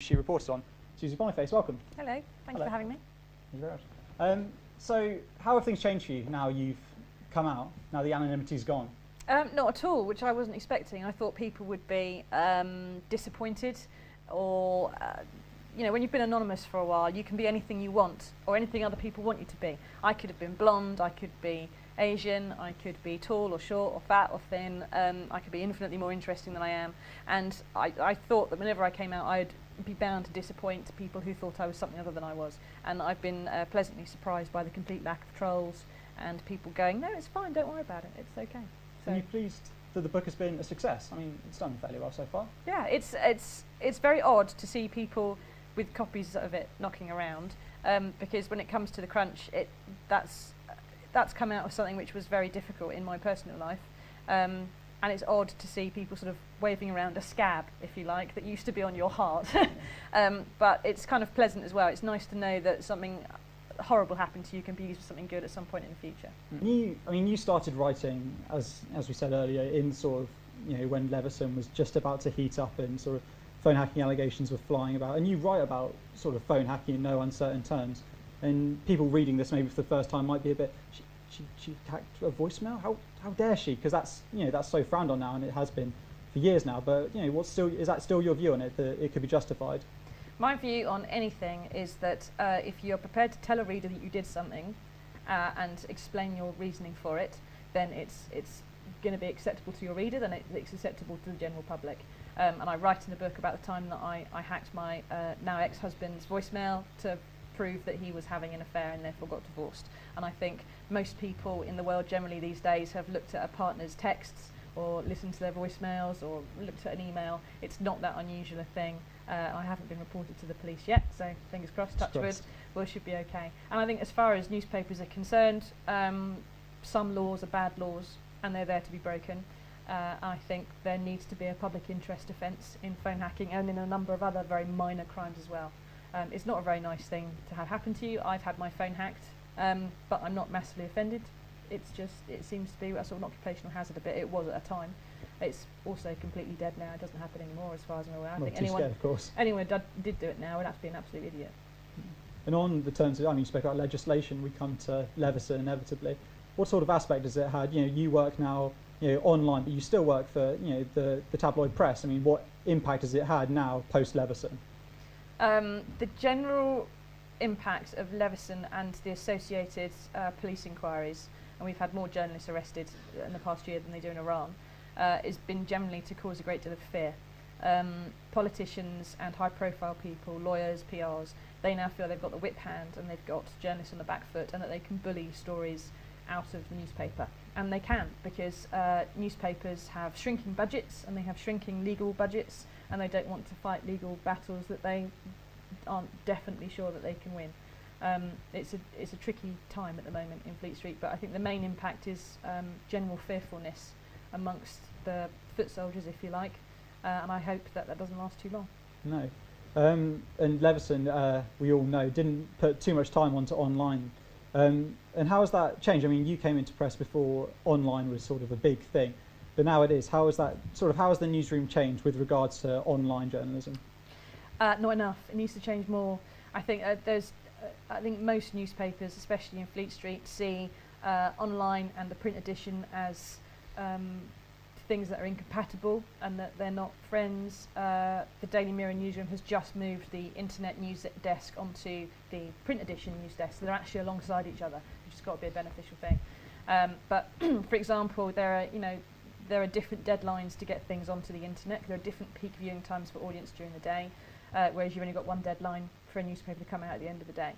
she reported on. Susie Boniface, welcome. Hello, thank you for having me. Thank you very much. So how have things changed for you now you've come out, now the anonymity's gone? Not at all, which I wasn't expecting. I thought people would be disappointed, or you know, when you've been anonymous for a while, you can be anything you want or anything other people want you to be. I could have been blonde, I could be Asian, I could be tall or short or fat or thin, I could be infinitely more interesting than I am, and I thought that whenever I came out I'd be bound to disappoint people who thought I was something other than I was, and I've been pleasantly surprised by the complete lack of trolls and people going, no, it's fine, don't worry about it, it's okay. So, are you pleased that the book has been a success? I mean, it's done fairly well so far. yeah, it's very odd to see people with copies of it knocking around, because when it comes to the crunch, that's come out of something which was very difficult in my personal life, and it's odd to see people sort of waving around a scab, if you like, that used to be on your heart. But it's kind of pleasant as well. It's nice to know that something horrible happened to you can be used for something good at some point in the future. You started writing, as we said earlier, in sort of, you know, when Leveson was just about to heat up and sort of phone hacking allegations were flying about, and you write about sort of phone hacking in no uncertain terms, and people reading this maybe for the first time might be a bit, she hacked a voicemail? How dare she? Because that's, you know, that's so frowned on now, and it has been for years now. But, you know, is that still your view on it, that it could be justified? My view on anything is that if you're prepared to tell a reader that you did something and explain your reasoning for it, then it's going to be acceptable to your reader, then it's acceptable to the general public. And I write in the book about the time that I hacked my now ex-husband's voicemail to prove that he was having an affair and therefore got divorced. And I think most people in the world generally these days have looked at a partner's texts or listened to their voicemails or looked at an email. It's not that unusual a thing. I haven't been reported to the police yet, so fingers crossed, touch wood, we should be okay. And I think as far as newspapers are concerned, some laws are bad laws and they're there to be broken. I think there needs to be a public interest offence in phone hacking and in a number of other very minor crimes as well. It's not a very nice thing to have happen to you. I've had my phone hacked, but I'm not massively offended. It's just, it seems to be a sort of an occupational hazard a bit. It was at a time. It's also completely dead now. It doesn't happen anymore as far as I'm aware. I think anyone did do it now would have to be an absolute idiot. And on the terms of, I mean, you spoke about legislation, we come to Leveson inevitably. What sort of aspect has it had? You know, you work now, you know, online, but you still work for, you know, the tabloid press. I mean, what impact has it had now post Leveson? The general impact of Leveson and the associated police inquiries, and we've had more journalists arrested in the past year than they do in Iran, has been generally to cause a great deal of fear. Politicians and high-profile people, lawyers, PRs, they now feel they've got the whip hand and they've got journalists on the back foot and that they can bully stories out of the newspaper. And they can, because newspapers have shrinking budgets and they have shrinking legal budgets, and they don't want to fight legal battles that they aren't definitely sure that they can win. It's a tricky time at the moment in Fleet Street, but I think the main impact is general fearfulness amongst the foot soldiers, if you like, and I hope that that doesn't last too long. No. And Leveson, we all know, didn't put too much time onto online. And how has that changed? I mean, you came into press before online was sort of a big thing, but now it is. How has that how has the newsroom changed with regards to online journalism? Not enough. It needs to change more. I think I think most newspapers, especially in Fleet Street, see online and the print edition as things that are incompatible and that they're not friends. The Daily Mirror newsroom has just moved the internet news desk onto the print edition news desk, so they're actually alongside each other, which has got to be a beneficial thing. But for example, there are different deadlines to get things onto the internet. There are different peak viewing times for audience during the day, whereas you've only got one deadline for a newspaper to come out at the end of the day.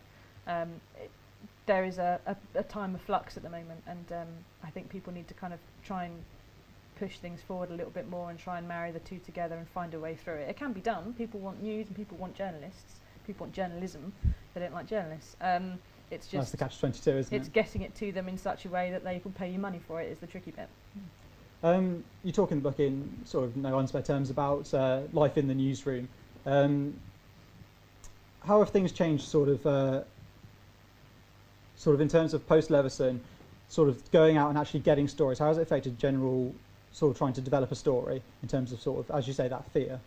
There is a time of flux at the moment, and I think people need to kind of try and push things forward a little bit more and try and marry the two together and find a way through it. It can be done. People want news and people want journalists. People want journalism. They don't like journalists. It's just that's the catch-22, isn't it? It's getting it to them in such a way that they can pay you money for it is the tricky bit. You talk in the book in sort of no unspare terms about life in the newsroom. How have things changed sort of in terms of post-Leveson, sort of going out and actually getting stories? How has it affected general sort of trying to develop a story in terms of sort of, as you say, that fear?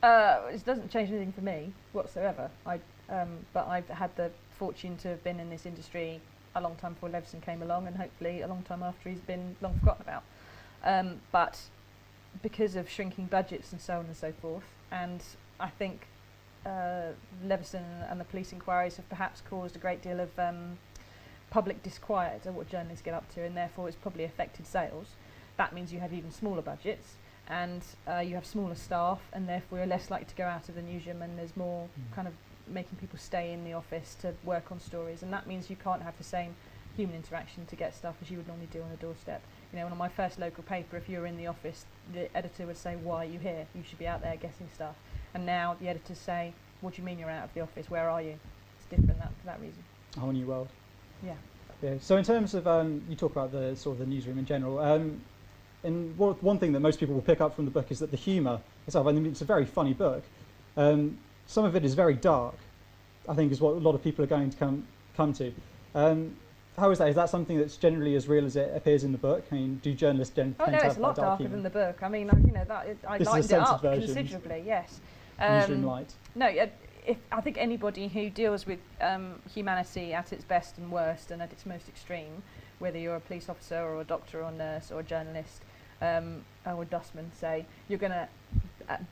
It doesn't change anything for me whatsoever. But I've had the fortune to have been in this industry a long time before Leveson came along, and hopefully a long time after he's been long forgotten about. But because of shrinking budgets and so on and so forth, and I think Leveson and the police inquiries have perhaps caused a great deal of public disquiet at what journalists get up to, and therefore it's probably affected sales. That means you have even smaller budgets, and you have smaller staff, and therefore you're less likely to go out of the newsroom, and there's more kind of making people stay in the office to work on stories, and that means you can't have the same human interaction to get stuff as you would normally do on a doorstep. You know, on my first local paper, if you were in the office, the editor would say, "Why are you here? You should be out there getting stuff." And now the editors say, "What do you mean you're out of the office? Where are you?" It's different for that reason. A whole new world. Yeah. Yeah. So in terms of you talk about the sort of the newsroom in general. And one thing that most people will pick up from the book is that the humour itself. I mean, it's a very funny book. Some of it is very dark, I think, is what a lot of people are going to come to. How is that? Is that something that's generally as real as it appears in the book? I mean, do journalists tend to have it's a lot darker than the book. I mean, I lightened it up considerably. Yes. Newsroom light. No, I think anybody who deals with humanity at its best and worst and at its most extreme, whether you're a police officer or a doctor or a nurse or a journalist or a dustman, say, you're going to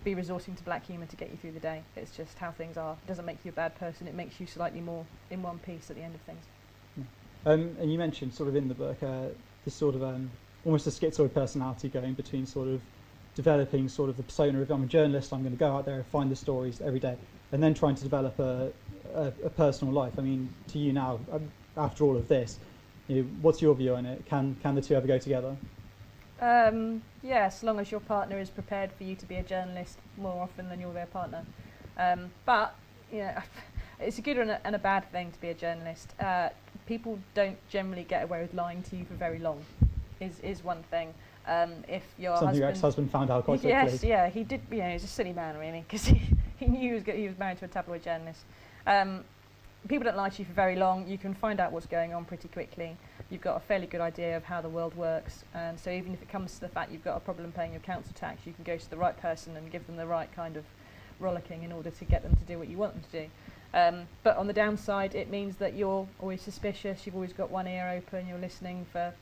be resorting to black humour to get you through the day. It's just how things are. It doesn't make you a bad person. It makes you slightly more in one piece at the end of things. And you mentioned sort of in the book this sort of almost a schizoid personality going between sort of developing sort of the persona of I'm a journalist, I'm going to go out there and find the stories every day, and then trying to develop a personal life. I mean, to you now, after all of this, what's your view on it? Can the two ever go together? Yeah, as long as your partner is prepared for you to be a journalist more often than you're their partner. But it's a good and a bad thing to be a journalist. People don't generally get away with lying to you for very long, is one thing. If your something your ex-husband found out quite quickly. Yes, yeah, he did. He's a silly man really, because he knew he was married to a tabloid journalist. People don't lie to you for very long. You can find out what's going on pretty quickly. You've got a fairly good idea of how the world works, and so even if it comes to the fact you've got a problem paying your council tax, you can go to the right person and give them the right kind of rollicking in order to get them to do what you want them to do. But on the downside, it means that you're always suspicious, you've always got one ear open, you're listening for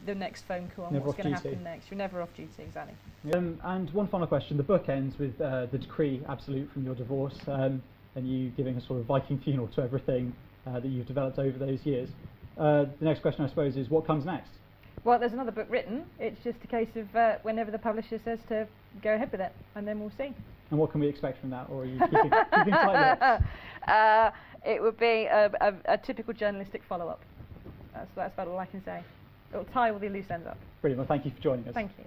the next phone call and what's going to happen next. You're never off duty, exactly. And one final question. The book ends with the decree absolute from your divorce, and you giving a sort of Viking funeral to everything that you've developed over those years. The next question, I suppose, is what comes next? Well, there's another book written. It's just a case of whenever the publisher says to go ahead with it, and then we'll see. And what can we expect from that, or are you keeping tight? It would be a typical journalistic follow-up. That's about all I can say. It'll tie all the loose ends up. Brilliant. Well, thank you for joining us. Thank you.